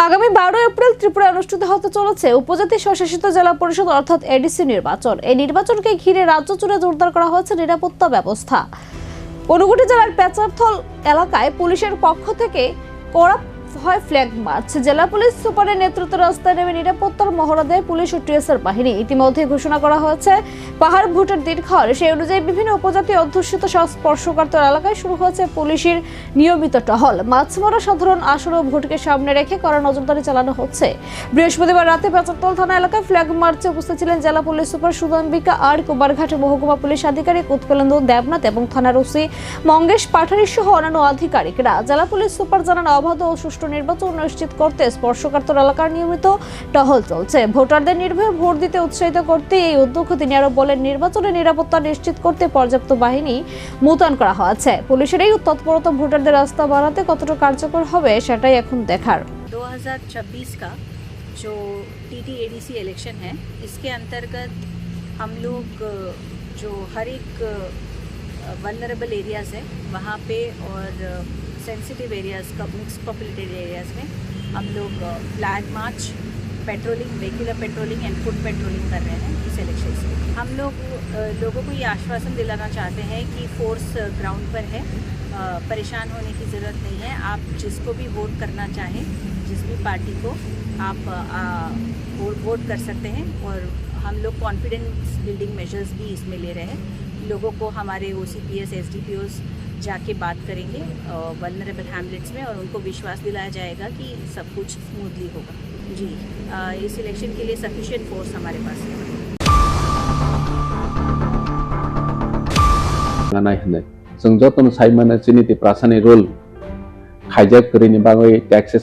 আগামী 12 এপ্রিল ত্রিপুরায় অনুষ্ঠিত হতে চলেছে উপজাতি স্বশাসিত জেলা পরিষদ অর্থাৎ এডিসি নির্বাচন। এই নির্বাচনকে ঘিরে রাজ্য জুড়ে জোরদার করা হয়েছে নিরাপত্তা ব্যবস্থা। ঊনকোটি জেলার পেচারথল এলাকায় পুলিশের পক্ষ থেকে কড়া হয় ফ্ল্যাগ মার্চ। জেলা পুলিশ সুপারের নেতৃত্বে রাস্তায় নেমে নিরাপত্তার মহড়া দেয় পুলিশ ও টিএসআর বাহিনী। ইতিমধ্যে ঘোষণা করা হয়েছে পাহাড় ভোটের দিনক্ষণ। সেই অনুযায়ী বিভিন্ন উপজাতি অধ্যুষিত স্পর্শকাতর এলাকায় শুরু হয়েছে পুলিশের নিয়মিত টহল। মাছমরা সাধারণ আসন ও ভোটকে সামনে রেখে কড়া নজরদারি চালানো হচ্ছে। বৃহস্পতিবার রাতে পেচারথল থানা এলাকায় ফ্ল্যাগ মার্চে উপস্থিত ছিলেন জেলা পুলিশ সুপার সুদাম্বিকা আর, কুমারঘাট মহকুমা পুলিশ আধিকারিক উৎপলেন্দু দেবনাথ এবং থানার ওসি মঙ্গেশ পাঠারি সহ অন্যান্য আধিকারিকরা। জেলা পুলিশ সুপার জানান, অবাধ ও সুষ্ঠু নির্বাচন নিশ্চিত করতে স্পর্শকাতর এলাকার নিয়মিত টহল চলছে। ভোটারদের নির্ভয়ে ভোট দিতে উৎসাহিত করতে এই উদ্যোগ। তিনি আরো বলেন, নির্বাচনের নিরাপত্তা নিশ্চিত করতে পর্যাপ্ত বাহিনী মোতায়েন করা হয়েছে। পুলিশের এই তৎপরতা ভোটারদের রাস্তা বাড়াতে কতটা কার্যকর হবে সেটাই এখন দেখার। 2026 का जो टीटी एडीसी इलेक्शन है, इसके अंतर्गत हम लोग जो हर एक वल्नरेबल एरियाज़ है वहाँ पे और सेंसिटिव एरियाज़ का मिक्स पॉपुलेटेड एरियाज़ में हम लोग flag march, patrolling, vehicular patrolling and foot patrolling कर रहे हैं इस इलेक्शन से। हम लोग लोगों को ये आश्वासन दिलाना चाहते हैं कि फोर्स ग्राउंड पर है, परेशान होने की ज़रूरत नहीं है। आप जिसको भी वोट करना चाहें, जिस भी पार्टी को आप वोट कर सकते हैं। और हम लोग कॉन्फिडेंस बिल्डिंग मेजर्स भी इसमें ले रहे हैं। लोगों को हमारे OCPS, SDPOs जाके बात करेंगे वल्नरेबल हैमलेट्स में और उनको विश्वास दिलाया जाएगा कि सब कुछ स्मूथली होगा। जी, इस इलेक्शन के लिए सफिशिएंट फोर्स हमारे पास है। जों जतन साइमाना जिनिति प्रासानि रोल हाइजेक करिनि बागै टैक्सेस